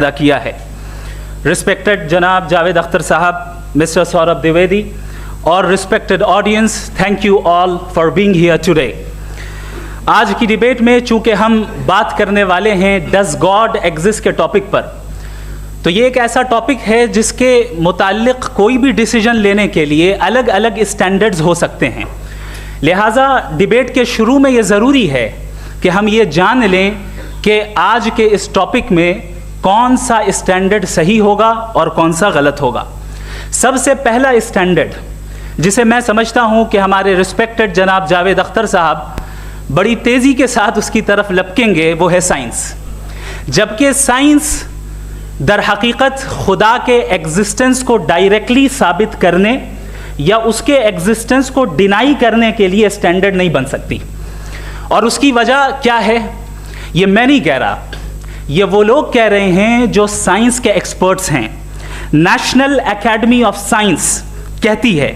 ادا کیا ہے. رسپیکٹڈ جناب جاوید اختر صاحب, مسٹر سوربھ دیویدی اور respected audience, thank you all for being here today. آج کی ڈیبیٹ میں چونکہ ہم بات کرنے والے ہیں ڈز گاڈ ایگزسٹ کے ٹاپک پر, تو یہ ایک ایسا ٹاپک ہے جس کے متعلق کوئی بھی ڈیسیجن لینے کے لیے الگ الگ اسٹینڈرڈز ہو سکتے ہیں. لہٰذا ڈیبیٹ کے شروع میں یہ ضروری ہے کہ ہم یہ جان لیں کہ آج کے اس ٹاپک میں کون سا اسٹینڈرڈ صحیح ہوگا اور کون سا غلط ہوگا. سب سے پہلا اسٹینڈرڈ جسے میں سمجھتا ہوں کہ ہمارے رسپیکٹڈ جناب جاوید اختر صاحب بڑی تیزی کے ساتھ اس کی طرف لپکیں گے, وہ ہے سائنس. جبکہ سائنس در حقیقت خدا کے ایگزسٹنس کو ڈائریکٹلی ثابت کرنے یا اس کے ایگزسٹنس کو ڈینائی کرنے کے لیے اسٹینڈرڈ نہیں بن سکتی. اور اس کی وجہ کیا ہے یہ میں نہیں کہہ رہا, یہ وہ لوگ کہہ رہے ہیں جو سائنس کے ایکسپرٹس ہیں. نیشنل اکیڈمی آف سائنس کہتی ہے